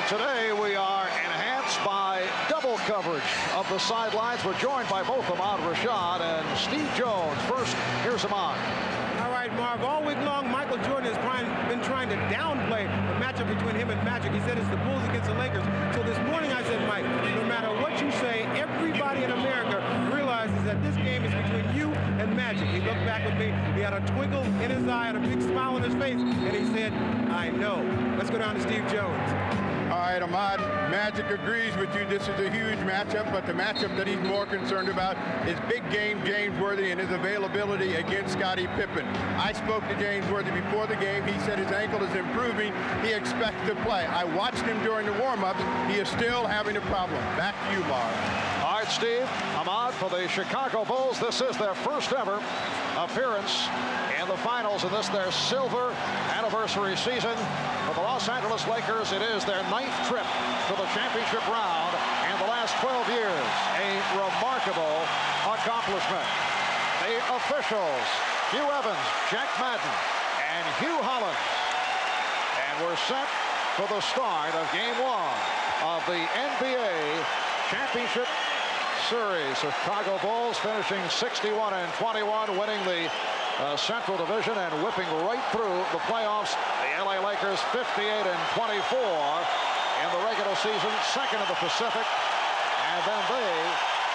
Today we are enhanced by double coverage of the sidelines. We're joined by both Ahmad Rashad and Steve Jones. First, here's Ahmad. All right, Marv. All week long, Michael Jordan has been trying to downplay the matchup between him and Magic. He said it's the Bulls against the Lakers. So this morning I said, Mike, no matter what you say, everybody in America realizes that this game is between you and Magic. He looked back at me. He had a twinkle in his eye and a big smile on his face, and he said, I know. Let's go down to Steve Jones. All right, Ahmad, Magic agrees with you. This is a huge matchup, but the matchup that he's more concerned about is big game James Worthy and his availability against Scottie Pippen. I spoke to James Worthy before the game. He said his ankle is improving. He expects to play. I watched him during the warm-ups. He is still having a problem. Back to you, Marv. All right, Steve. Ahmad, for the Chicago Bulls, this is their first ever appearance in the finals in this, their silver anniversary season. For the Los Angeles Lakers, it is their 9th trip to the championship round in the last 12 years. A remarkable accomplishment. The officials, Hugh Evans, Jack Madden, and Hugh Holland. And we're set for the start of Game 1 of the NBA Championship Series. Chicago Bulls finishing 61-21, winning the Central Division and whipping right through the playoffs. The LA Lakers 58-24 in the regular season, second in the Pacific, and then they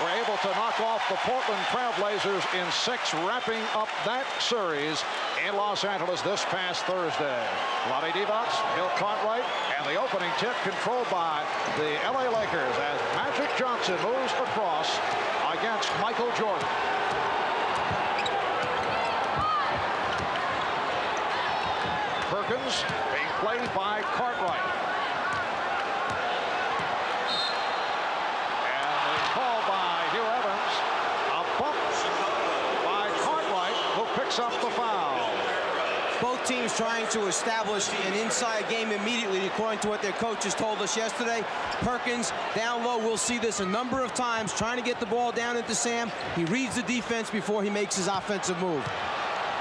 were able to knock off the Portland Trailblazers in 6, wrapping up that series in Los Angeles this past Thursday. Lonnie Divac, Bill Cartwright, and the opening tip controlled by the LA Lakers as Magic Johnson moves across against Michael Jordan. Perkins being played by Cartwright. And the call by Hugh Evans, a bump by Cartwright, who picks up the foul. Both teams trying to establish an inside game immediately, according to what their coaches told us yesterday. Perkins down low, we'll see this a number of times, trying to get the ball down into Sam. He reads the defense before he makes his offensive move.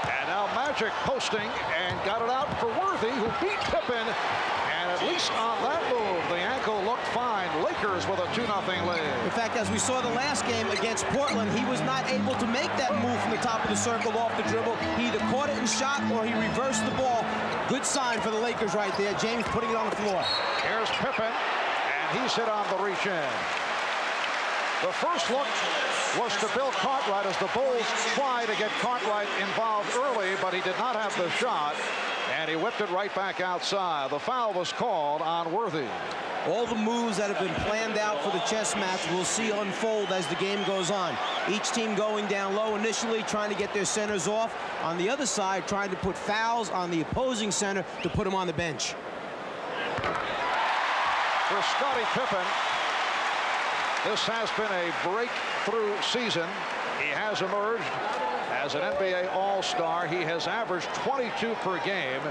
And now Magic posting and got it out for Worthy, who beat Pippen. And at least on that move, the ankle looked fine. Lakers with a 2-0 lead. In fact, as we saw the last game against Portland, he was not able to make that move from the top of the circle off the dribble. He either caught it and shot, or he reversed the ball. Good sign for the Lakers right there. James putting it on the floor. Here's Pippen, and he's hit on the reach in. The first look was to Bill Cartwright as the Bulls tried to get Cartwright involved early, but he did not have the shot, and he whipped it right back outside. The foul was called on Worthy. All the moves that have been planned out for the chess match we'll see unfold as the game goes on. Each team going down low initially, trying to get their centers off. On the other side, trying to put fouls on the opposing center to put him on the bench. For Scottie Pippen, this has been a breakthrough season. He has emerged as an NBA All-Star. He has averaged 22 per game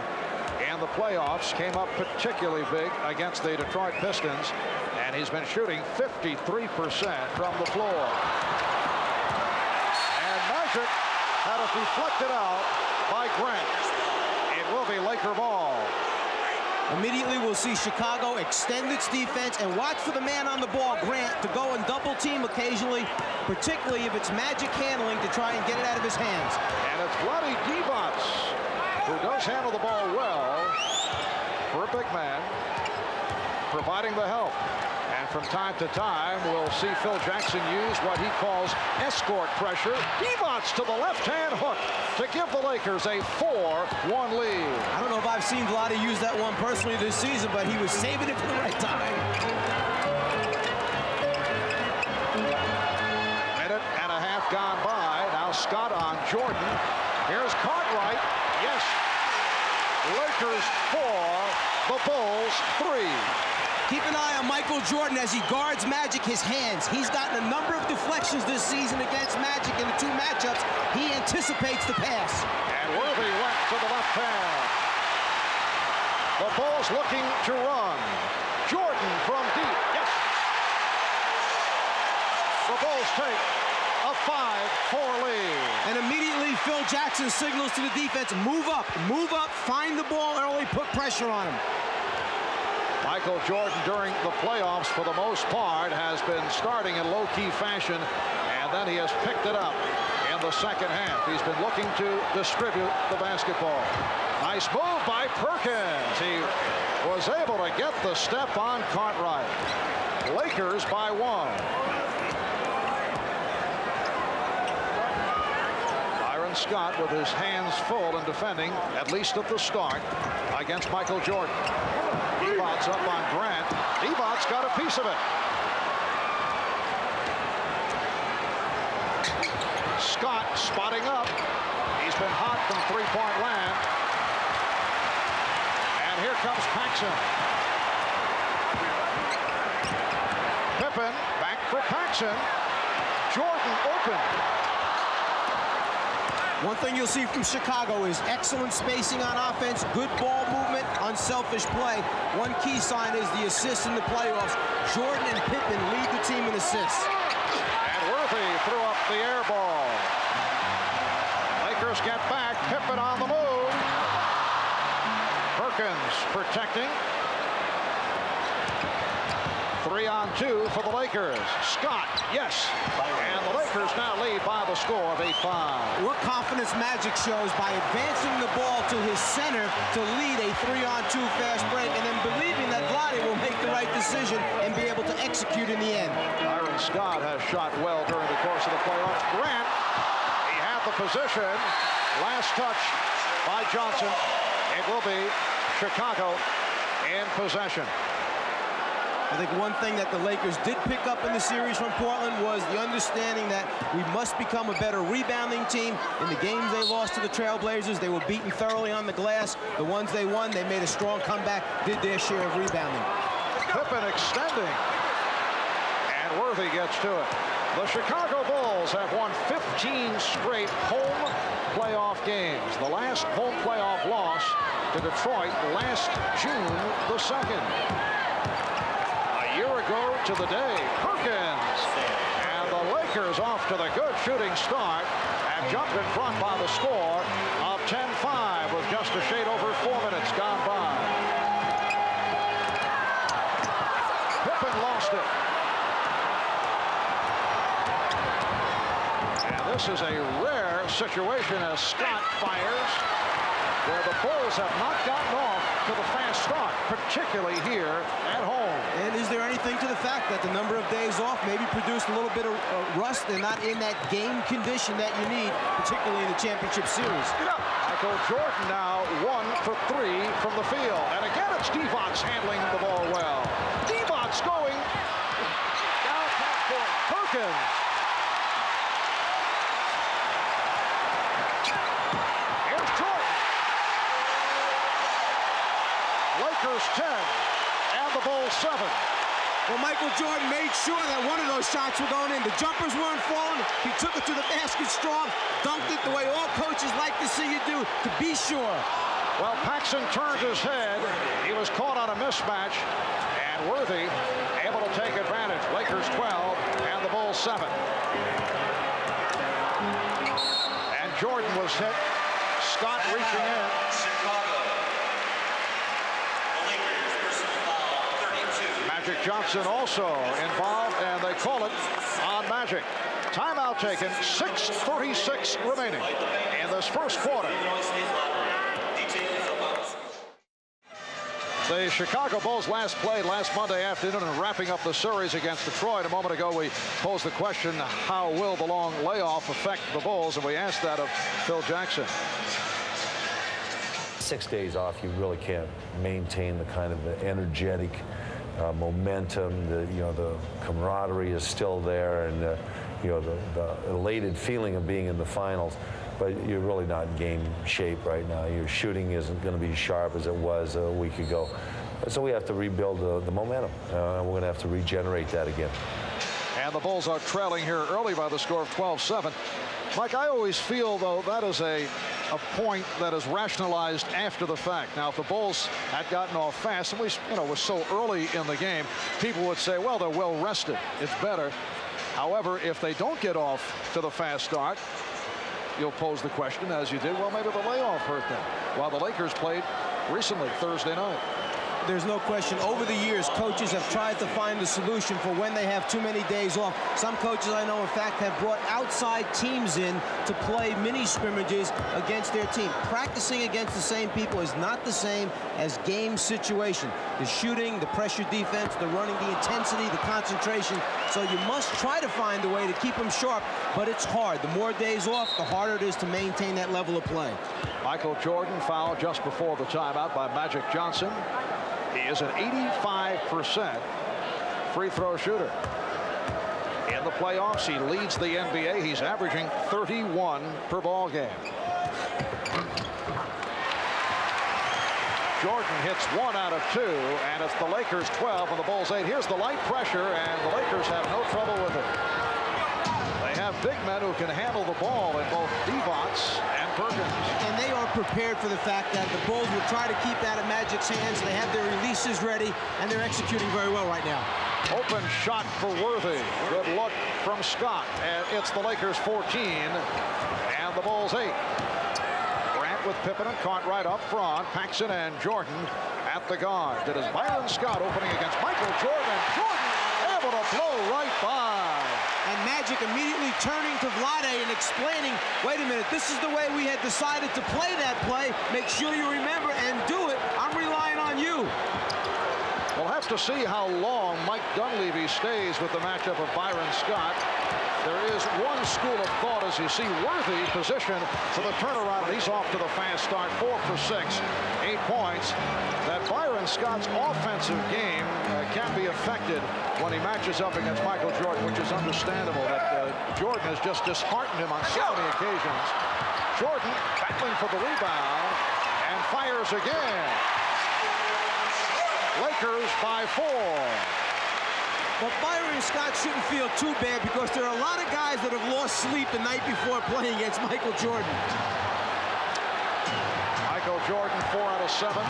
in the playoffs. Came up particularly big against the Detroit Pistons. And he's been shooting 53% from the floor. And Magic had it deflected out by Grant. It will be Laker ball. Immediately, we'll see Chicago extend its defense and watch for the man on the ball, Grant, to go and double team occasionally, particularly if it's Magic handling to try and get it out of his hands. And it's Lonnie Divac, who does handle the ball well for a big man, providing the help. And from time to time, we'll see Phil Jackson use what he calls escort pressure. Divac to the left-hand hook to give the Lakers a 4-1 lead. I don't know if I've seen Vlade use that one personally this season, but he was saving it for the right time. Minute and a half gone by. Now Scott on Jordan. Here's Cartwright. Yes. Lakers 4, the Bulls 3. Keep an eye on Michael Jordan as he guards Magic, his hands. He's gotten a number of deflections this season against Magic in the 2 matchups. He anticipates the pass. And Worthy went to the left hand. The Bulls looking to run. Jordan from deep. Yes. The Bulls take a 5-4 lead. And immediately Phil Jackson signals to the defense, move up, find the ball early, put pressure on him. Michael Jordan during the playoffs for the most part has been starting in low-key fashion, and then he has picked it up in the second half. He's been looking to distribute the basketball. Nice move by Perkins. He was able to get the step on Cartwright. Lakers by 1. Byron Scott with his hands full in defending, at least at the start, against Michael Jordan. Devon's up on Grant. Devon's got a piece of it. Scott spotting up. He's been hot from three-point land. And here comes Paxson. Pippen back for Paxson. Jordan open. One thing you'll see from Chicago is excellent spacing on offense, good ball movement, unselfish play. One key sign is the assists in the playoffs. Jordan and Pippen lead the team in assists. And Worthy threw up the air ball. Lakers get back. Pippen on the move. Perkins protecting. 3-on-2 for the Lakers. Scott, yes. And the Lakers now lead by the score of 8-5. What confidence Magic shows by advancing the ball to his center to lead a 3-on-2 fast break, and then believing that Vlade will make the right decision and be able to execute in the end. Byron Scott has shot well during the course of the playoffs. Grant, he had the position. Last touch by Johnson. It will be Chicago in possession. I think one thing that the Lakers did pick up in the series from Portland was the understanding that we must become a better rebounding team. In the games they lost to the Trailblazers, they were beaten thoroughly on the glass. The ones they won, they made a strong comeback, did their share of rebounding. Pippen extending. And Worthy gets to it. The Chicago Bulls have won 15 straight home playoff games. The last home playoff loss to Detroit last June the 2nd. Go to the day. Perkins. And the Lakers off to the good shooting start and jumped in front by the score of 10-5 with just a shade over 4 minutes gone by. Pippen lost it. And this is a rare situation as Scott fires, where the Bulls have not gotten off to the fast start, particularly here at home. And is there anything to the fact that the number of days off maybe produced a little bit of rust? They're not in that game condition that you need, particularly in the championship series. Michael Jordan now 1 for 3 from the field. And again, it's Devon's handling the ball well. Devon's going down half court. Perkins. Here's Jordan. Lakers 10 and the Bulls 7. Well, Michael Jordan made sure that one of those shots were going in. The jumpers weren't falling. He took it to the basket strong, dunked it the way all coaches like to see you do, to be sure. Well, Paxson turned his head. He was caught on a mismatch, and Worthy able to take advantage. Lakers 12 and the Bulls 7. And Jordan was hit. Scott reaching in. Magic Johnson also involved, and they call it on Magic. Timeout taken, 6:36 remaining in this first quarter. The Chicago Bulls last played last Monday afternoon and wrapping up the series against Detroit. A moment ago, we posed the question, how will the long layoff affect the Bulls? And we asked that of Phil Jackson. 6 days off, you really can't maintain the kind of energetic momentum. The camaraderie is still there, and the elated feeling of being in the finals. But you're really not in game shape right now. Your shooting isn't going to be as sharp as it was a week ago. So we have to rebuild the momentum. We're going to have to regenerate that again. And the Bulls are trailing here early by the score of 12-7. Mike, I always feel, though, that is a point that is rationalized after the fact. Now, if the Bulls had gotten off fast, and we, was so early in the game, people would say, well, they're well rested. It's better. However, if they don't get off to the fast start, you'll pose the question, as you did, well, maybe the layoff hurt them. While the Lakers played recently, Thursday night. there's no question, over the years, coaches have tried to find a solution for when they have too many days off. Some coaches I know, in fact, have brought outside teams in to play mini scrimmages against their team. Practicing against the same people is not the same as game situation. The shooting, the pressure defense, the running, the intensity, the concentration. So you must try to find a way to keep them sharp, but it's hard. The more days off, the harder it is to maintain that level of play. Michael Jordan fouled just before the timeout by Magic Johnson. He is an 85% free throw shooter. In the playoffs, he leads the NBA. He's averaging 31 per ball game. Jordan hits 1 out of 2, and it's the Lakers 12 and the Bulls 8. Here's the light pressure, and the Lakers have no trouble with it. They have big men who can handle the ball in both Devonts and Perkins. And they are prepared for the fact that the Bulls will try to keep that in Magic's hands. They have their releases ready, and they're executing very well right now. Open shot for Worthy. Good look from Scott, and it's the Lakers 14 and the Bulls 8. With Pippen and Cartwright up front, Paxson and Jordan at the guard. It is Byron Scott opening against Michael Jordan. Jordan able to blow right by. And Magic immediately turning to Vlade and explaining, wait a minute, this is the way we had decided to play that play. Make sure you remember and do it. I'm relying on you. We'll have to see how long Mike Dunleavy stays with the matchup of Byron Scott. There is one school of thought as you see Worthy positioned for the turnaround. He's off to the fast start, 4 for 6, 8 points. That Byron Scott's offensive game can be affected when he matches up against Michael Jordan, which is understandable that Jordan has just disheartened him on so many occasions. Jordan battling for the rebound and fires again. Lakers by 4. But Byron Scott shouldn't feel too bad because there are a lot of guys that have lost sleep the night before playing against Michael Jordan. Michael Jordan, 4 out of 7, 9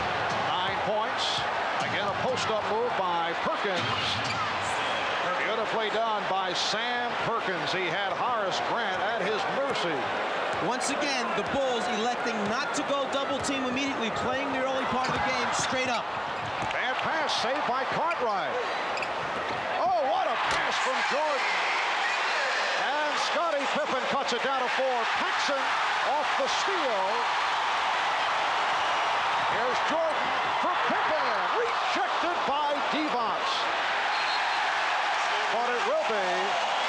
points. Again, a post-up move by Perkins. Beautifully done by Sam Perkins. He had Horace Grant at his mercy. Once again, the Bulls electing not to go double team immediately, playing the early part of the game straight up. Bad pass saved by Cartwright. From Jordan, and Scottie Pippen cuts it down to 4. Paxson off the steal. Here's Jordan for Pippen, rejected by Devonts. But it will be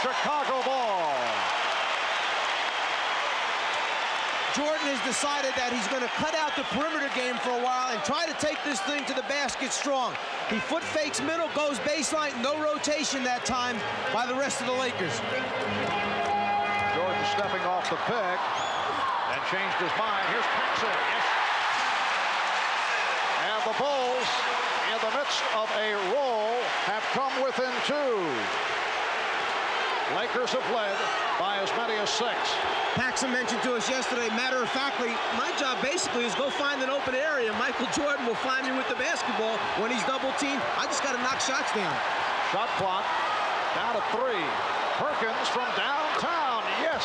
Chicago ball. Jordan has decided that he's going to cut out the perimeter game for a while and try to take this thing to the basket strong. He foot fakes middle, goes baseline, no rotation that time by the rest of the Lakers. Jordan stepping off the pick and changed his mind. Here's Paxson. Yes. And the Bulls, in the midst of a roll, have come within 2. Lakers have led by as many as 6. Paxson mentioned to us yesterday, matter-of-factly, my job basically is go find an open area. Michael Jordan will find me with the basketball when he's double-teamed. I just got to knock shots down. Shot clock down to 3. Perkins from downtown. Yes,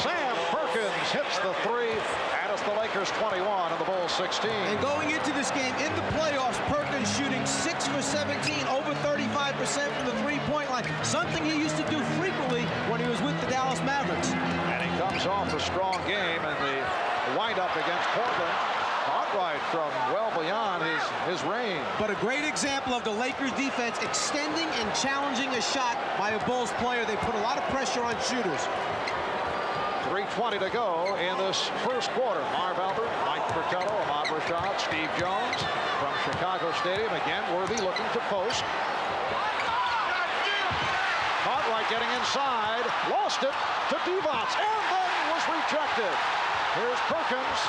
Sam Perkins hits the 3, and it's the Lakers 21 and the Bulls 16. And going into this game, in the playoffs, Perkins shooting 6 for 17, over 35% from the three-point line, something he used to do frequently when he was with the Dallas Mavericks. And he comes off a strong game in the wind-up against Portland. Cartwright from well beyond his range. But a great example of the Lakers defense extending and challenging a shot by a Bulls player. They put a lot of pressure on shooters. 3:20 to go in this first quarter. Marv Albert, Mike Fratello, Ahmad Rashad, Steve Jones from Chicago Stadium. Again, Worthy looking to post. Cartwright getting inside, lost it to Devonts, and then was rejected. Here's Perkins.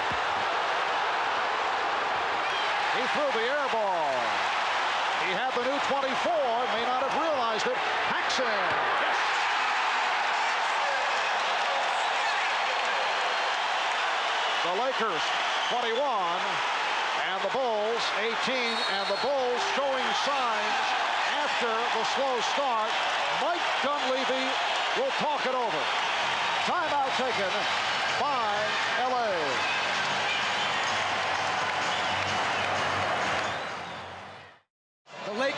He threw the air ball. He had the new 24, may not have realized it. Paxson. Yes. The Lakers 21 and the Bulls 18, and the Bulls showing signs after the slow start. Mike Dunleavy will talk it over. Timeout taken by LA.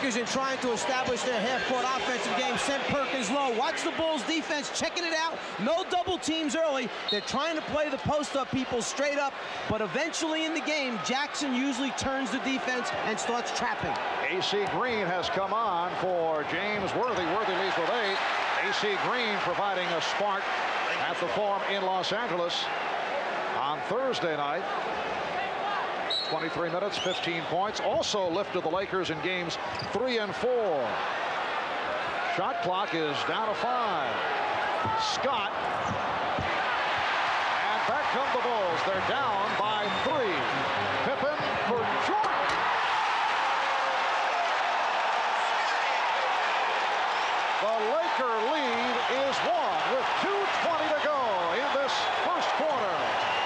Lakers, in trying to establish their half-court offensive game, sent Perkins low. Watch the Bulls defense checking it out. No double teams early. They're trying to play the post-up people straight up, but eventually in the game, Jackson usually turns the defense and starts trapping. AC Green has come on for James Worthy. Worthy leads with 8. AC Green providing a spark at the Forum in Los Angeles on Thursday night. 23 minutes, 15 points. Also lifted the Lakers in games 3 and 4. Shot clock is down to 5. Scott. And back come the Bulls. They're down by 3. Pippen for Jordan. The Laker lead is 1 with 2:20 to go in this first quarter.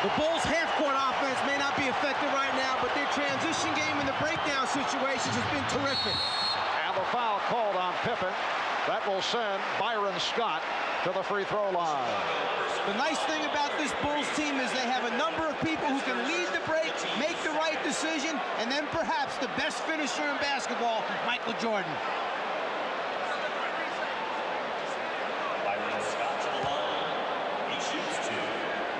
The Bulls' half-court offense may not be effective right now, but their transition game in the breakdown situations has been terrific. And the foul called on Pippen. That will send Byron Scott to the free throw line. The nice thing about this Bulls team is they have a number of people who can lead the break, make the right decision, and then perhaps the best finisher in basketball, Michael Jordan.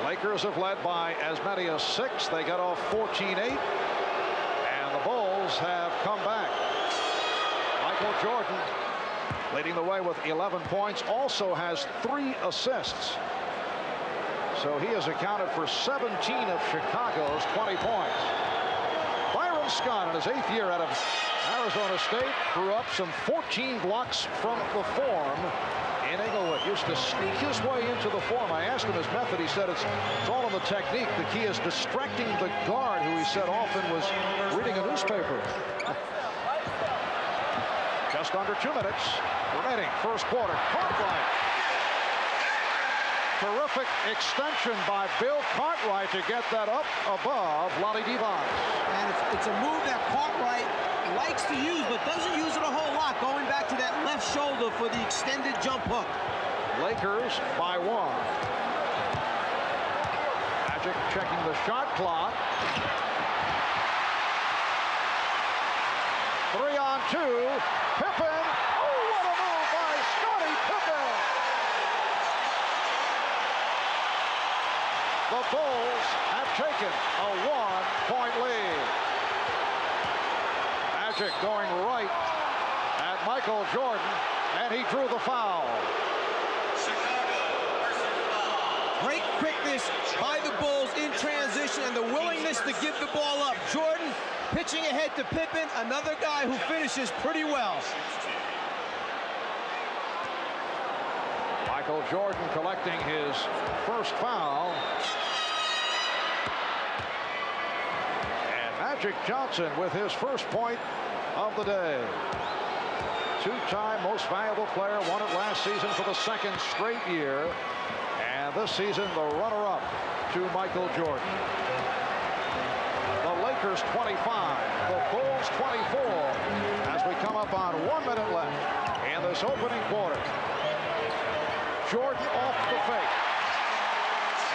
Lakers have led by as many as 6. They got off 14-8. And the Bulls have come back. Michael Jordan leading the way with 11 points. Also has 3 assists. So he has accounted for 17 of Chicago's 20 points. Byron Scott in his 8th year out of Arizona State threw up some 14 blocks from the Forum in Inglewood. Used to sneak his way into the Forum. I asked him his method. He said it's all in the technique. The key is distracting the guard, who he said often was reading a newspaper. Just under 2 minutes remaining. First quarter. Cartwright. Terrific extension by Bill Cartwright to get that up above Lonnie Devon. And it's a move that Cartwright likes to use, but doesn't use it a whole lot, going back to that left shoulder for the extended jump hook. Lakers by 1. Magic checking the shot clock. 3 on 2. Pippen. Oh, what a move by Scottie Pippen. The Bulls have taken a 1-point lead. Magic going right at Michael Jordan, and he drew the foul. Great quickness by the Bulls in transition and the willingness to give the ball up. Jordan pitching ahead to Pippen, another guy who finishes pretty well. Michael Jordan collecting his first foul. And Magic Johnson with his first point of the day. 2-time most valuable player, won it last season for the 2nd straight year. And this season, the runner-up to Michael Jordan. The Lakers 25, the Bulls 24, as we come up on 1 minute left in this opening quarter. Jordan off the fake.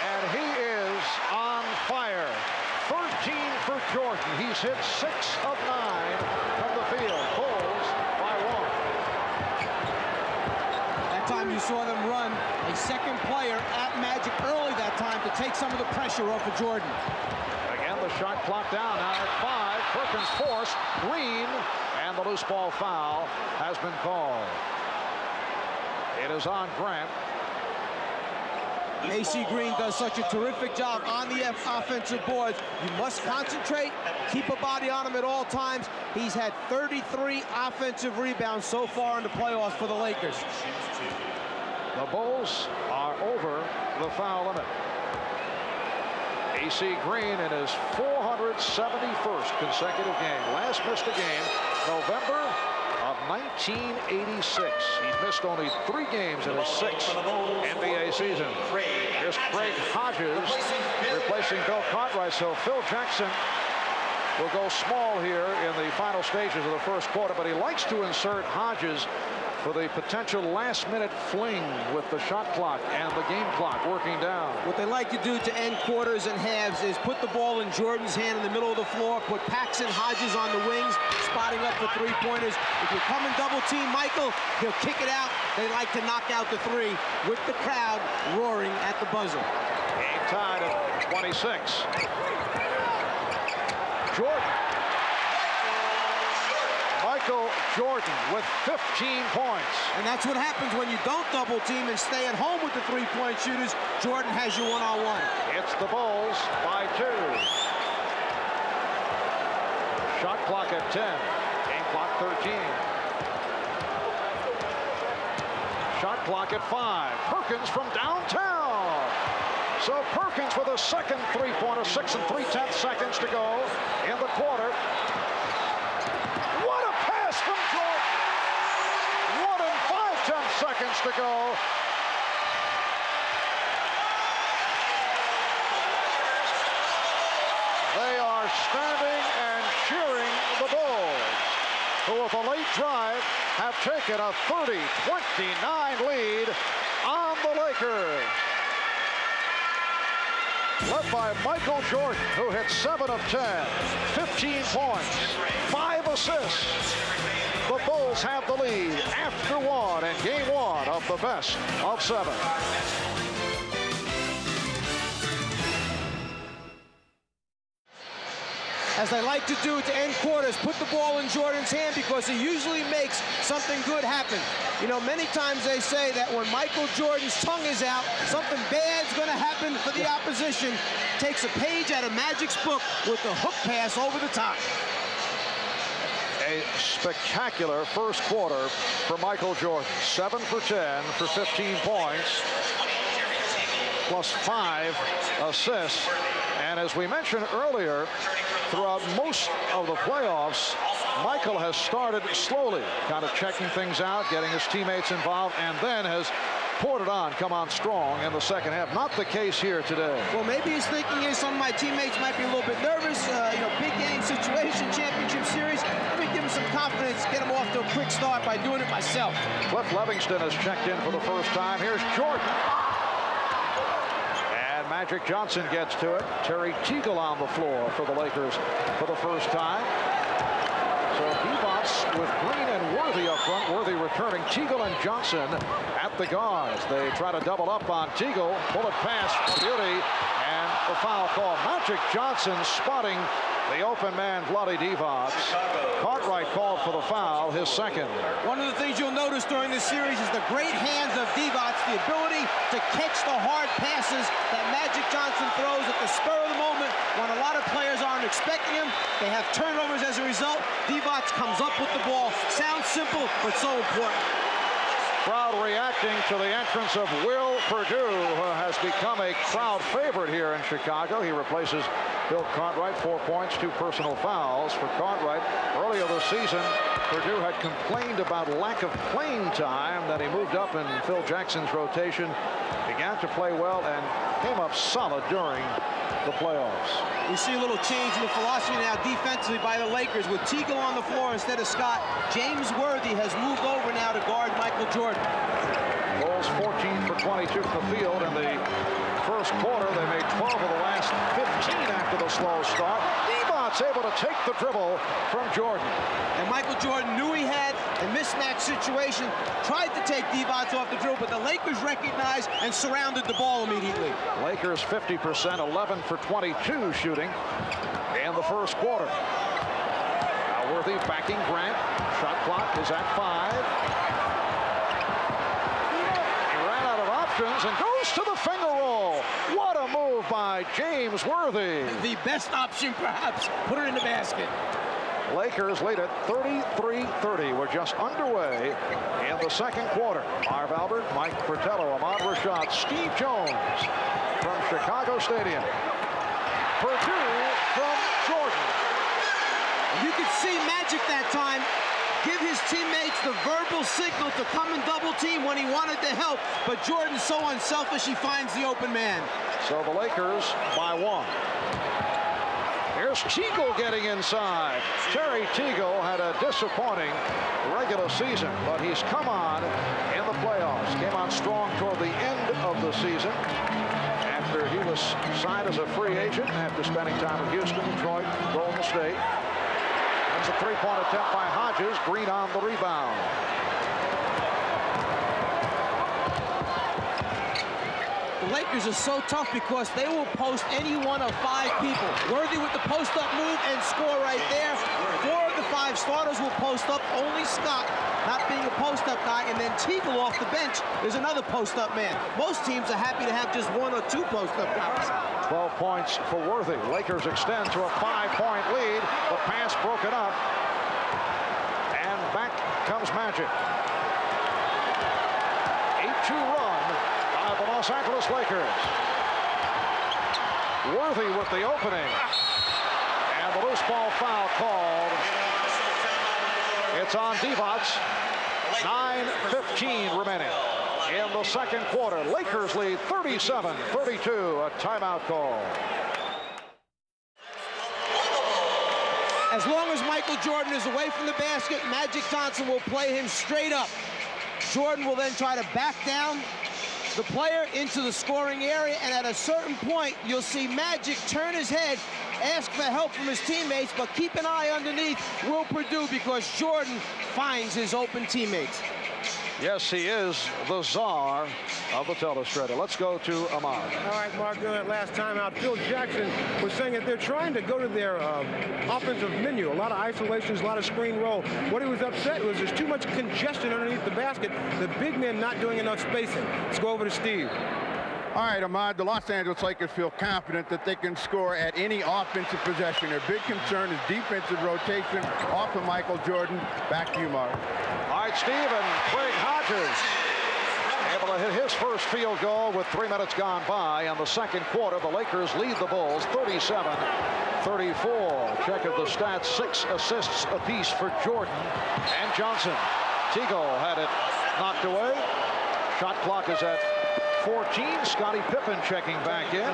And he is on fire. 13 for Jordan. He's hit 6 of 9 from the field. Bulls by 1. That time you saw them run a second player at Magic early that time to take some of the pressure off of Jordan. Again, the shot clock down now at 5. Perkins forced. Green, and the loose ball foul has been called. It is on Grant. AC Green does such a terrific job on the offensive boards. You must concentrate, keep a body on him at all times. He's had 33 offensive rebounds so far in the playoffs for the Lakers. The Bulls are over the foul limit. AC Green in his 471st consecutive game. Last missed a game November of 1986. He's missed only 3 games in his 6th NBA season. Here's Craig Hodges replacing Bill Cartwright. So Phil Jackson will go small here in the final stages of the first quarter, but he likes to insert Hodges for the potential last-minute fling with the shot clock and the game clock working down. What they like to do to end quarters and halves is put the ball in Jordan's hand in the middle of the floor, put Paxson Hodges on the wings, spotting up for three-pointers. If you come and double-team Michael, he'll kick it out. They like to knock out the three with the crowd roaring at the buzzer. Game tied at 26. Jordan. Michael Jordan with 15 points. And that's what happens when you don't double team and stay at home with the three-point shooters. Jordan has you one-on-one. It's the Bulls by 2. Shot clock at 10. Game clock 13. Shot clock at 5. Perkins from downtown. So Perkins with a second three-pointer, 6 3/10 seconds to go in the quarter. What a pass from Jordan! 1 5/10 seconds to go. They are standing and cheering the Bulls, who with a late drive have taken a 30-29 lead on the Lakers. Led by Michael Jordan, who hit 7 of 10, 15 points, 5 assists. The Bulls have the lead after 1 in game 1 of the best of 7. As they like to do to end quarters, put the ball in Jordan's hand because he usually makes something good happen. You know, many times they say that when Michael Jordan's tongue is out, something bad's going to happen for the opposition. Takes a page out of Magic's book with the hook pass over the top. A spectacular first quarter for Michael Jordan. 7 for 10 for 15 points, plus 5 assists. And as we mentioned earlier, throughout most of the playoffs, Michael has started slowly, kind of checking things out, getting his teammates involved, and then has poured it on, come on strong in the second half. Not the case here today. Well, maybe his thinking is some of my teammates might be a little bit nervous. You know, big game situation, championship series. Let me give him some confidence, get him off to a quick start by doing it myself. Cliff Levingston has checked in for the first time. Here's Jordan. Magic Johnson gets to it. Terry Teagle on the floor for the Lakers for the first time. So Divac with Green and Worthy up front. Worthy returning. Teagle and Johnson at the guards. They try to double up on Teagle. Bullet pass for Beauty. And the foul call. Magic Johnson spotting the open man, Vlade Divac. Cartwright called for the foul, his second. One of the things you'll notice during this series is the great hands of Divac, the ability to catch the hard passes that Magic Johnson throws at the spur of the moment when a lot of players aren't expecting him. They have turnovers as a result. Divac comes up with the ball. Sounds simple, but so important. Crowd reacting to the entrance of Will Perdue, who has become a crowd favorite here in Chicago. He replaces Bill Cartwright. 4 points, 2 personal fouls for Cartwright. Earlier this season, Perdue had complained about lack of playing time. Then he moved up in Phil Jackson's rotation, began to play well, and came up solid during the playoffs. We see a little change in the philosophy now defensively by the Lakers. With Teagle on the floor instead of Scott, James Worthy has moved over now to guard Michael Jordan. Bulls 14 for 22 from the field in the first quarter. They made 12 of the last 15 after the slow start. Divac's able to take the dribble from Jordan. And Michael Jordan knew he had a mismatch situation, tried to take Divac off the dribble, but the Lakers recognized and surrounded the ball immediately. Lakers 50%, 11 for 22 shooting in the first quarter. Now Worthy backing Grant. Shot clock is at 5. He ran out of options and goes to the finger roll. What a move by James Worthy. The best option, perhaps. Put it in the basket. Lakers lead at 33-30. We're just underway in the second quarter. Marv Albert, Mike Fratello, Ahmad Rashad, Steve Jones from Chicago Stadium. Perdue from Jordan. You could see Magic that time give his teammates the verbal signal to come and double team when he wanted to help, but Jordan's so unselfish he finds the open man. So the Lakers by 1. Here's Teagle getting inside. Terry Teagle had a disappointing regular season, but he's come on in the playoffs. Came on strong toward the end of the season after he was signed as a free agent after spending time in Houston, Detroit, Golden State. That's a three-point attempt by Hodges. Green on the rebound. The Lakers are so tough because they will post any one of 5 people. Worthy with the post-up move and score right there. 4 of the 5 starters will post up. Only Scott not being a post-up guy, and then Teagle off the bench is another post-up man. Most teams are happy to have just 1 or 2 post-up guys. 12 points for Worthy. Lakers extend to a 5-point lead. The pass broken up. And back comes Magic. 8-2 run by the Los Angeles Lakers. Worthy with the opening. And the loose ball foul called. It's on Divac. 9:15 remaining in the second quarter. Lakers lead 37-32. A timeout call. As long as Michael Jordan is away from the basket, Magic Johnson will play him straight up. Jordan will then try to back down the player into the scoring area, and at a certain point, you'll see Magic turn his head, ask for help from his teammates, but keep an eye underneath Will Perdue because Jordan finds his open teammates. Yes, he is the czar of the telestrator. Let's go to Ahmad. All right, Mark, during that last timeout, Phil Jackson was saying that they're trying to go to their offensive menu. A lot of isolations, a lot of screen roll. What he was upset was there's too much congestion underneath the basket. The big men not doing enough spacing. Let's go over to Steve. All right, Ahmad, the Los Angeles Lakers feel confident that they can score at any offensive possession. Their big concern is defensive rotation off of Michael Jordan. Back to you, Mark. All right, Steve, and Craig Hodges able to hit his first field goal with 3 minutes gone by. In the second quarter, the Lakers lead the Bulls 37-34. Check of the stats, 6 assists apiece for Jordan and Johnson. Teagle had it knocked away. Shot clock is at 14. Scottie Pippen checking back in.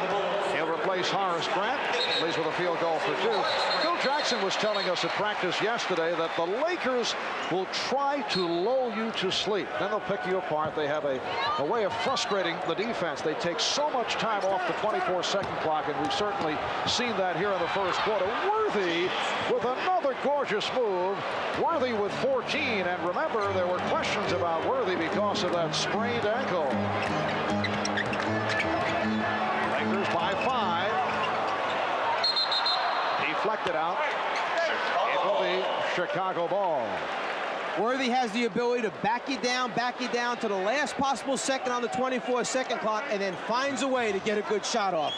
He'll replace Horace Grant. Leads with a field goal for 2. Phil Jackson was telling us at practice yesterday that the Lakers will try to lull you to sleep. Then they'll pick you apart. They have a way of frustrating the defense. They take so much time off the 24-second clock, and we've certainly seen that here in the first quarter. Worthy with another gorgeous move. Worthy with 14. And remember, there were questions about Worthy because of that sprained ankle. Lakers by 5. Deflected out. It will be Chicago ball. Worthy has the ability to back you down to the last possible second on the 24-second clock, and then finds a way to get a good shot off.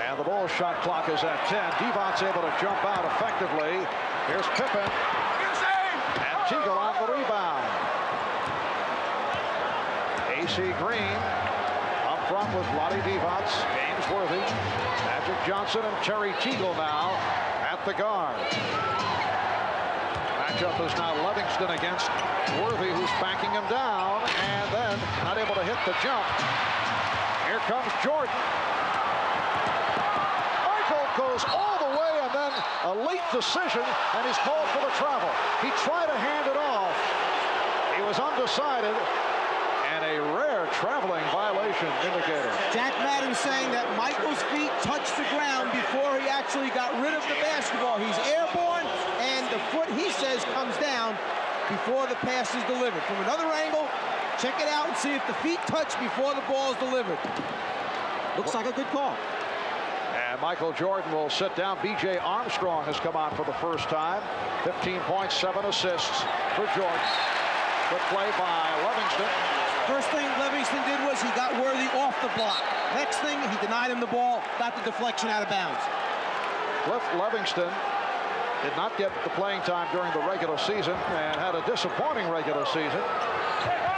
And the Bulls shot clock is at 10. Divac's able to jump out effectively. Here's Pippen. And Teagle on the rebound. AC Green up front with Vlade Divac, James Worthy, Magic Johnson, and Terry Teagle now at the guard. Matchup is now Livingston against Worthy, who's backing him down, and then not able to hit the jump. Here comes Jordan. Michael goes all the way, and then a late decision, and he's called for the travel. He tried to hand it off. He was undecided. And a rare traveling violation indicator. Jack Madden saying that Michael's feet touched the ground before he actually got rid of the basketball. He's airborne, and the foot, he says, comes down before the pass is delivered. From another angle, check it out and see if the feet touch before the ball is delivered. Looks like a good call. And Michael Jordan will sit down. B.J. Armstrong has come on for the first time. 15 points, 7 assists for Jordan. Good play by Livingston. First thing Livingston did was he got Worthy off the block. Next thing, he denied him the ball, got the deflection out of bounds. Cliff Livingston did not get the playing time during the regular season and had a disappointing regular season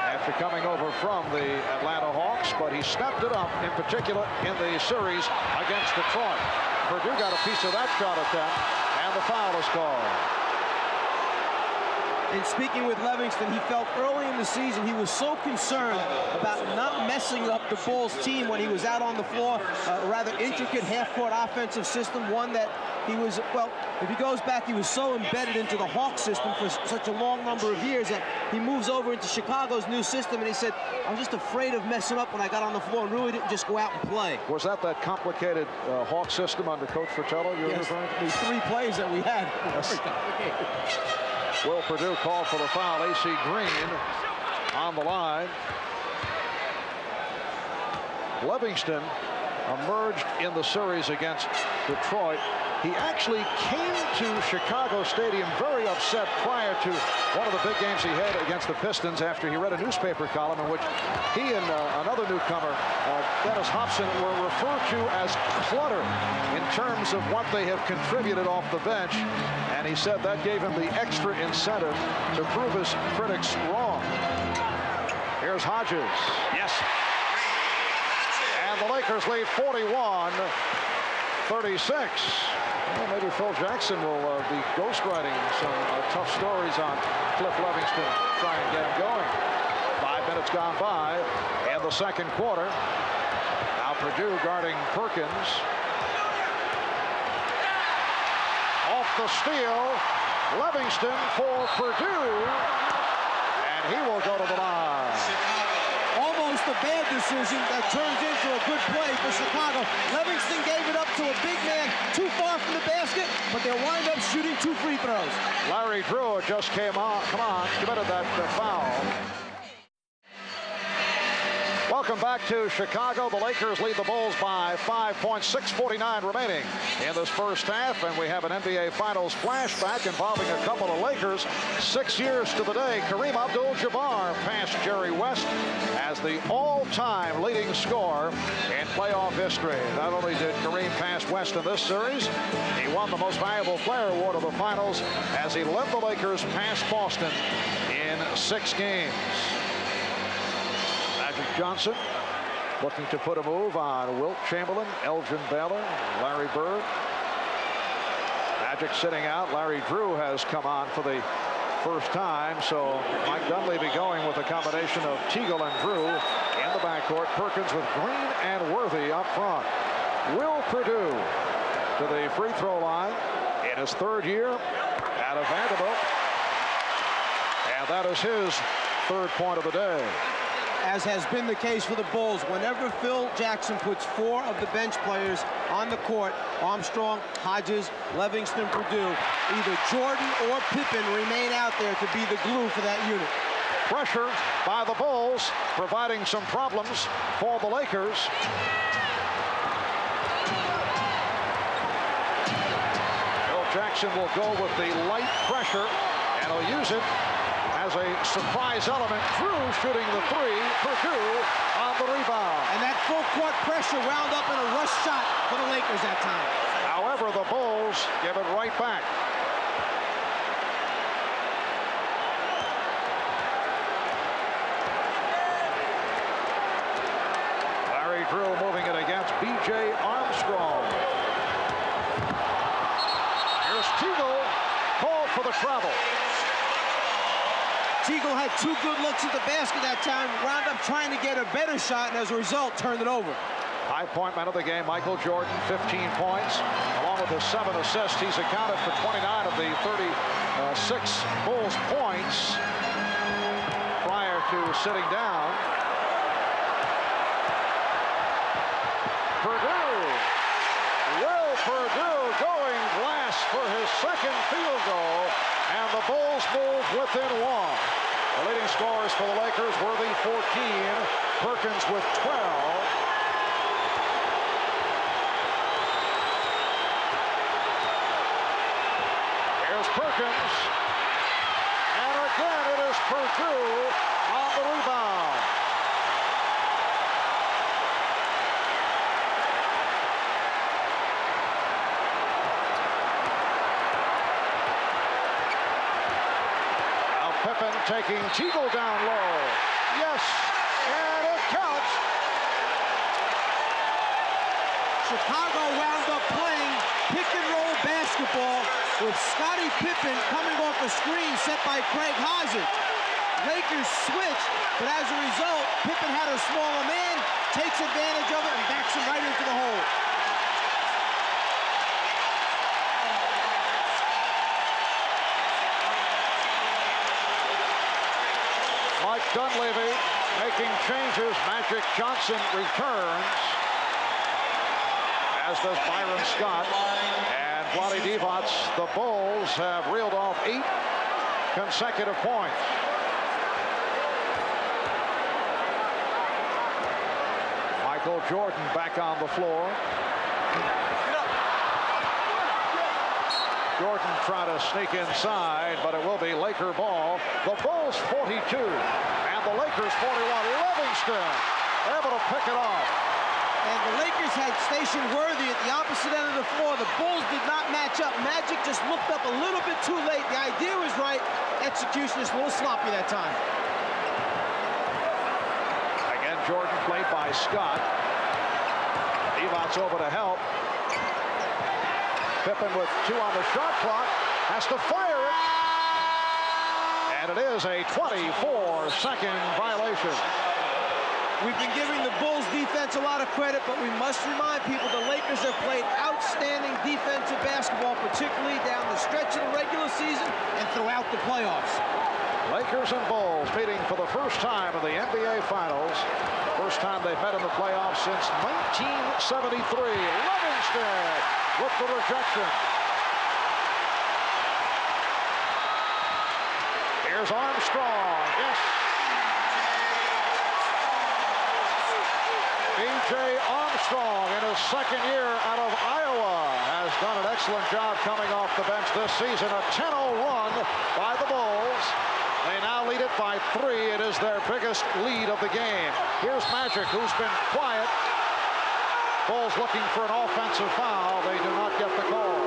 after coming over from the Atlanta Hawks, but he stepped it up, in particular in the series against Detroit. Purdue got a piece of that shot attempt, and the foul is called. In speaking with Livingston, he felt early in the season he was so concerned about not messing up the Bulls team when he was out on the floor. A rather intricate half-court offensive system, one that he was, well, if he goes back, he was so embedded into the Hawks system for such a long number of years that he moves over into Chicago's new system, and he said, I was just afraid of messing up when I got on the floor and really didn't just go out and play. Was that complicated Hawks system under Coach Fratello you're referring to? The 3 plays that we had were very complicated. Will Perdue called for the foul. A.C. Green on the line. Livingston emerged in the series against Detroit. He actually came to Chicago Stadium very upset prior to one of the big games he had against the Pistons after he read a newspaper column in which he and another newcomer, Dennis Hobson, were referred to as clutter in terms of what they have contributed off the bench. And he said that gave him the extra incentive to prove his critics wrong. Here's Hodges. Yes. And the Lakers lead 41-36. Well, maybe Phil Jackson will be ghostwriting some tough stories on Cliff Livingston, try and get him going. 5 minutes gone by in the second quarter. Now Perdue guarding Perkins. Off the steal, Livingston for Perdue, and he will go to the line. Almost a bad decision that turns into a good play for Chicago. Livingston gave it up to a big man too far from the basket, but they'll wind up shooting 2 free throws. Larry Drew just committed that foul. Welcome back to Chicago. The Lakers lead the Bulls by 5 points, 6:49 remaining in this first half, and we have an NBA Finals flashback involving a couple of Lakers. 6 years to the day, Kareem Abdul-Jabbar passed Jerry West as the all-time leading scorer in playoff history. Not only did Kareem pass West in this series, he won the Most Valuable Player award of the Finals as he led the Lakers past Boston in 6 games. Magic Johnson looking to put a move on Wilt Chamberlain, Elgin Baylor, Larry Bird. Magic sitting out. Larry Drew has come on for the first time, so Mike Dunleavy going with a combination of Teagle and Drew in the backcourt. Perkins with Green and Worthy up front. Will Perdue to the free throw line in his 3rd year out of Vanderbilt, and that is his 3rd point of the day. As has been the case for the Bulls, whenever Phil Jackson puts 4 of the bench players on the court, Armstrong, Hodges, Livingston, Perdue, either Jordan or Pippen remain out there to be the glue for that unit. Pressure by the Bulls, providing some problems for the Lakers. Phil Jackson will go with the light pressure, and he'll use it as a surprise element. Drew shooting the 3, Perdue on the rebound. And that full court pressure wound up in a rush shot for the Lakers that time. However, the Bulls give it right back. Larry Drew moving it against B.J. Armstrong. Here's Teagle, called for the travel. Teagle had 2 good looks at the basket that time, wound up trying to get a better shot, and as a result, turned it over. High-point man of the game, Michael Jordan, 15 points. Along with his 7 assists, he's accounted for 29 of the 36 Bulls points prior to sitting down. Perdue, Will Perdue going glass for his 2nd field goal, and the Bulls move within 1. The leading scorers for the Lakers, Worthy 14, Perkins with 12. Here's Perkins, and again it is Perdue on the rebound. Pippen taking Teagle down low. Yes, and it counts. Chicago wound up playing pick-and-roll basketball with Scottie Pippen coming off a screen set by Craig Hodges. Lakers switch, but as a result, Pippen had a smaller man, takes advantage of it, and backs him right into the hole. Mike Dunleavy making changes. Magic Johnson returns, as does Byron Scott. And Vlade Divac, the Bulls have reeled off 8 consecutive points. Michael Jordan back on the floor. Jordan trying to sneak inside, but it will be Laker ball. The Bulls 42 and the Lakers 41. Livingston able to pick it off. And the Lakers had stationed Worthy at the opposite end of the floor. The Bulls did not match up. Magic just looked up a little bit too late. The idea was right. Execution is a little sloppy that time. Again, Jordan played by Scott. Divac's over to help. Pippen with 2 on the shot clock, has to fire it. And it is a 24-second violation. We've been giving the Bulls defense a lot of credit, but we must remind people the Lakers have played outstanding defensive basketball, particularly down the stretch of the regular season and throughout the playoffs. Lakers and Bulls meeting for the first time in the NBA Finals. First time they've met in the playoffs since 1973. Livingston with the rejection. Here's Armstrong. Yes. B.J. Armstrong in his second year out of Iowa has done an excellent job coming off the bench this season. A 10-0 run by the Bulls. They now lead it by 3. It is their biggest lead of the game. Here's Magic, who's been quiet. Bulls looking for an offensive foul. They do not get the call.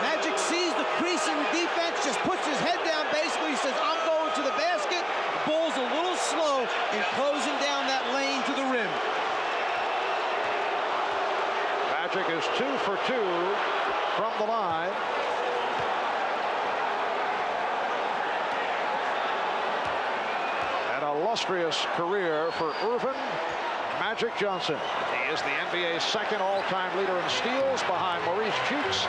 Magic sees the crease in the defense, just puts his head down basically. He says, I'm going to the basket. Bulls a little slow in closing down that lane to the rim. Magic is 2 for 2 from the line. An illustrious career for Earvin Magic Johnson. He is the NBA's second all-time leader in steals behind Maurice Cheeks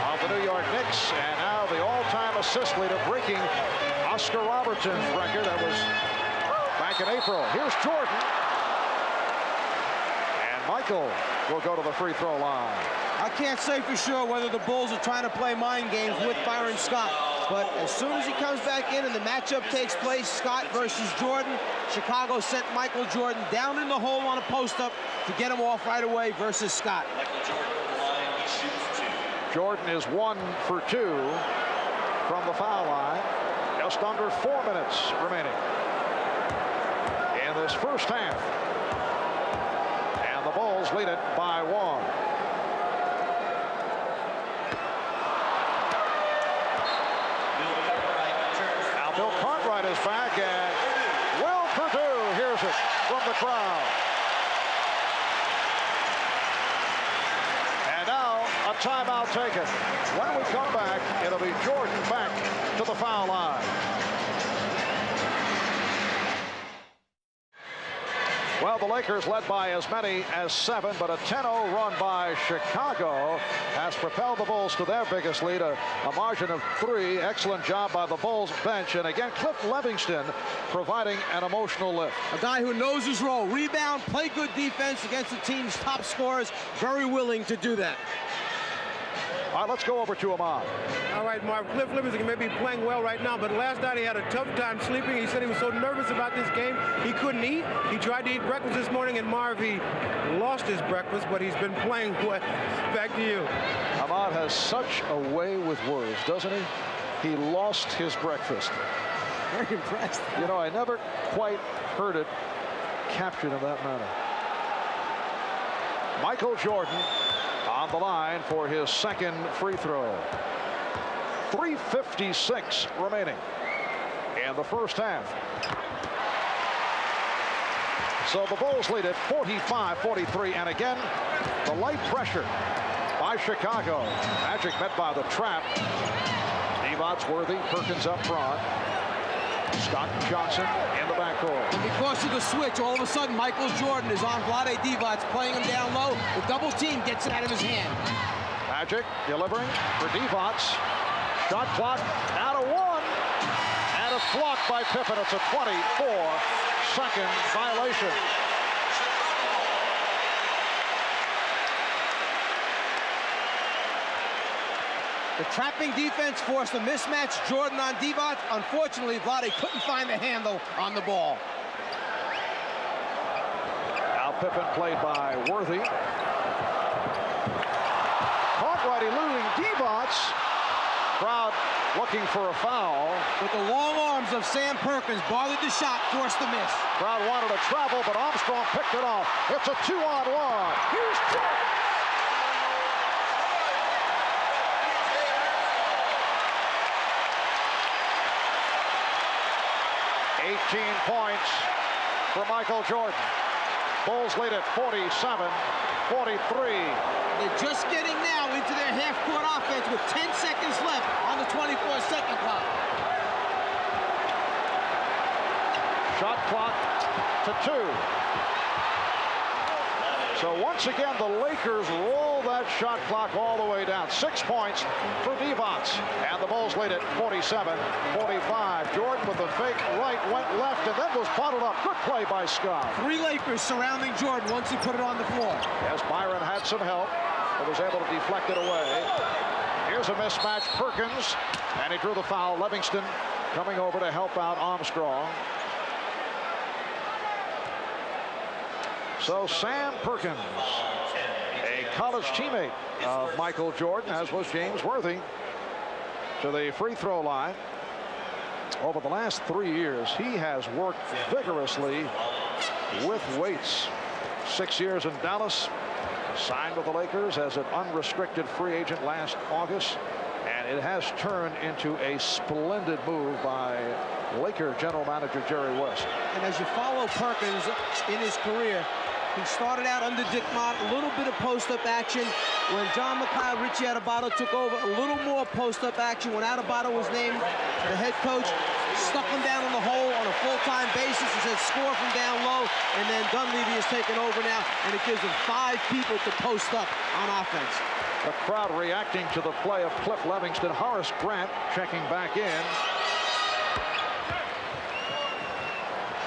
of the New York Knicks, and now the all-time assist leader, breaking Oscar Robertson's record that was back in April. Here's Jordan. And Michael will go to the free throw line. I can't say for sure whether the Bulls are trying to play mind games with Byron Scott, but as soon as he comes back in and the matchup takes place, Scott versus Jordan, Chicago sent Michael Jordan down in the hole on a post-up to get him off right away versus Scott. Jordan is 1 for 2 from the foul line. Just under 4 minutes remaining in this first half. And the Bulls lead it by 1. Now Bill Cartwright is back, and Will Perdue hears it from the crowd. And now a timeout taken. When we come back, it'll be Jordan back to the foul line. Well, the Lakers led by as many as 7, but a 10-0 run by Chicago has propelled the Bulls to their biggest lead, a margin of 3. Excellent job by the Bulls bench. And again, Cliff Livingston providing an emotional lift. A guy who knows his role. Rebound, play good defense against the team's top scorers. Very willing to do that. All right, let's go over to Ahmad. All right, Marv, Cliff Livingston may be playing well right now, but last night he had a tough time sleeping. He said he was so nervous about this game, he couldn't eat. He tried to eat breakfast this morning, and Marv, he lost his breakfast, but he's been playing well. Back to you. Ahmad has such a way with words, doesn't he? He lost his breakfast. Very impressed. You know, I never quite heard it captured in that manner. Michael Jordan on the line for his second free throw. 3:56 remaining in the first half. So the Bulls lead at 45-43. And again, the light pressure by Chicago. Magic met by the trap. Divac, Worthy, Perkins up front. Scott and Johnson in the backcourt. And because of the switch, all of a sudden, Michael Jordan is on Vlade Divac, playing him down low. The double team gets it out of his hand. Magic delivering for Divac. Shot clock down to 1. And it's blocked by Pippen. It's a 24-second violation. The trapping defense forced a mismatch. Jordan on Divac. Unfortunately, Vlade couldn't find the handle on the ball. Now Pippen played by Worthy. Caught right, eluding Divac. Crowd looking for a foul. With the long arms of Sam Perkins, bothered the shot, forced the miss. Crowd wanted to travel, but Armstrong picked it off. It's a 2-on-1. Here's Jordan. 18 points for Michael Jordan. Bulls lead at 47-43. They're just getting now into their half-court offense with 10 seconds left on the 24-second clock. Shot clock to 2. So once again, the Lakers roll that shot clock all the way down. 6 points for Divac. And the Bulls lead at 47-45. Jordan with the fake right, went left, and then was bottled up. Good play by Scott. 3 Lakers surrounding Jordan once he put it on the floor. Yes, Byron had some help, but was able to deflect it away. Here's a mismatch, Perkins, and he drew the foul. Livingston coming over to help out Armstrong. So Sam Perkins, a college teammate of Michael Jordan, as was James Worthy, to the free throw line. Over the last 3 years, he has worked vigorously with weights. 6 years in Dallas, signed with the Lakers as an unrestricted free agent last August, and it has turned into a splendid move by Laker general manager Jerry West. And as you follow Perkins in his career, he started out under Dick Mott, a little bit of post-up action. When John Mackay, Richie Adubato took over, a little more post-up action. When Adubato was named the head coach, stuck him down in the hole on a full-time basis and said score from down low. And then Dunleavy has taken over now, and it gives him 5 people to post up on offense. The crowd reacting to the play of Cliff Livingston. Horace Grant checking back in.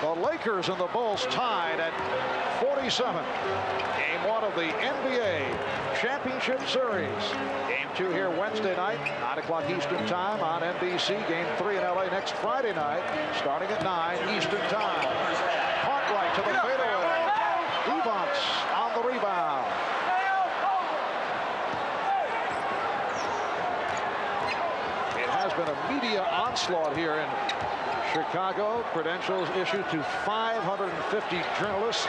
The Lakers and the Bulls tied at 47. Game 1 of the NBA Championship Series. Game 2 here Wednesday night, 9 o'clock Eastern Time on NBC. Game 3 in LA next Friday night, starting at 9 Eastern Time. Cartwright to the fadeaway. Divac on the rebound. It has been a media onslaught here in Chicago. Credentials issued to 550 journalists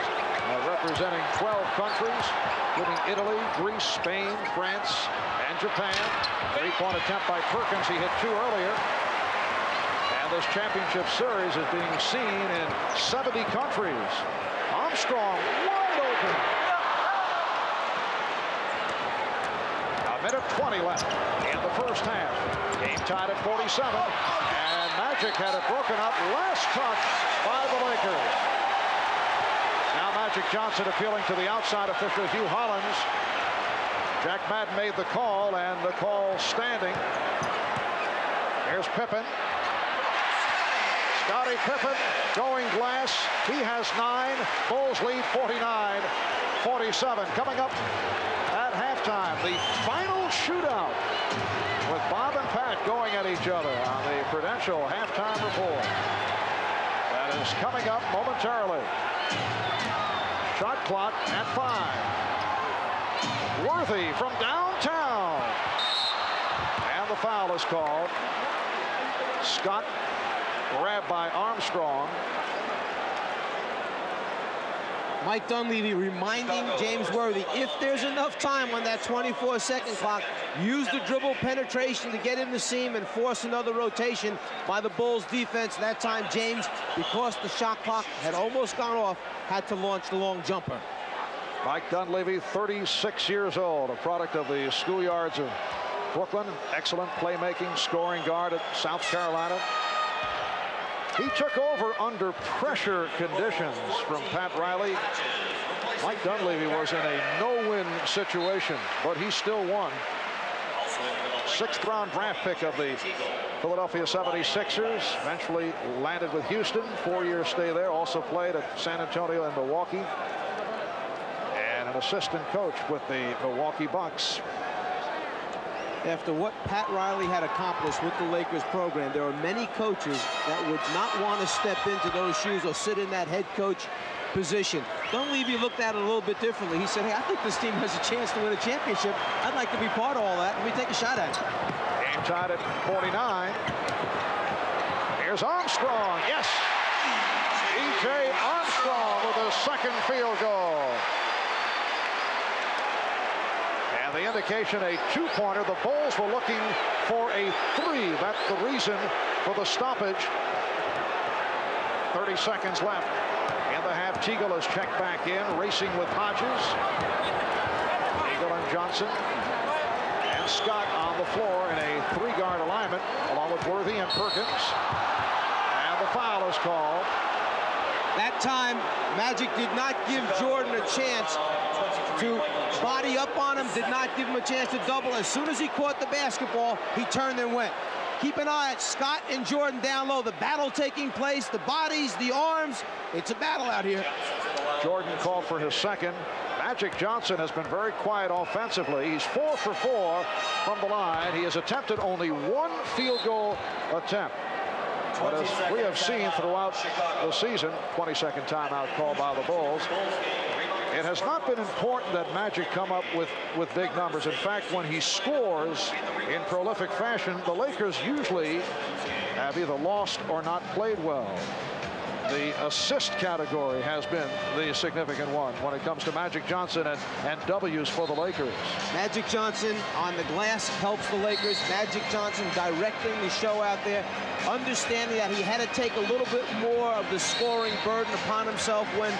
representing 12 countries, including Italy, Greece, Spain, France, and Japan. 3-point attempt by Perkins. He hit 2 earlier. And this championship series is being seen in 70 countries. Armstrong wide open. A minute 20 left in the first half. Game tied at 47. And Magic had it broken up. Last touch by the Lakers. Now Magic Johnson appealing to the outside official, Hugh Hollins. Jack Madden made the call, and the call standing. Here's Pippen. Scottie Pippen going glass. He has 9. Bulls lead 49-47. Coming up at halftime, the final shootout with Bob and Pat going at each other on the Prudential halftime report. That is coming up momentarily. Shot clock at 5. Worthy from downtown. And the foul is called. Scott grabbed by Armstrong. Mike Dunleavy reminding James Worthy, if there's enough time on that 24-second clock, use the dribble penetration to get in the seam and force another rotation by the Bulls defense. That time, James, because the shot clock had almost gone off, had to launch the long jumper. Mike Dunleavy, 36 years old, a product of the schoolyards of Brooklyn. Excellent playmaking, scoring guard at South Carolina. He took over under pressure conditions from Pat Riley. Mike Dunleavy was in a no-win situation, but he still won. 6th-round draft pick of the Philadelphia 76ers. Eventually landed with Houston. 4-year stay there. Also played at San Antonio and Milwaukee. And an assistant coach with the Milwaukee Bucks. After what Pat Riley had accomplished with the Lakers program, there are many coaches that would not want to step into those shoes or sit in that head coach position. Dunleavy looked at it a little bit differently. He said, hey, I think this team has a chance to win a championship. I'd like to be part of all that. Let me take a shot at it. Game tied at 49. Here's Armstrong. Yes. E.J. Armstrong with a second field goal. And the indication, a 2-pointer. The Bulls were looking for a 3. That's the reason for the stoppage. 30 seconds left in the half. Teagle is checked back in, racing with Hodges. Teagle and Johnson. And Scott on the floor in a 3-guard alignment, along with Worthy and Perkins. And the foul is called. That time, Magic did not give Jordan a chance to body up on him, did not give him a chance to double. As soon as he caught the basketball, he turned and went. Keep an eye at Scott and Jordan down low. The battle taking place, the bodies, the arms. It's a battle out here. Jordan called for his second. Magic Johnson has been very quiet offensively. He's 4 for 4 from the line. He has attempted only 1 field goal attempt. But as we have seen throughout the season, 22nd timeout called by the Bulls. It has not been important that Magic come up with big numbers. In fact, when he scores in prolific fashion, the Lakers usually have either lost or not played well. The assist category has been the significant one when it comes to Magic Johnson and W's for the Lakers. Magic Johnson on the glass helps the Lakers. Magic Johnson directing the show out there, understanding that he had to take a little bit more of the scoring burden upon himself when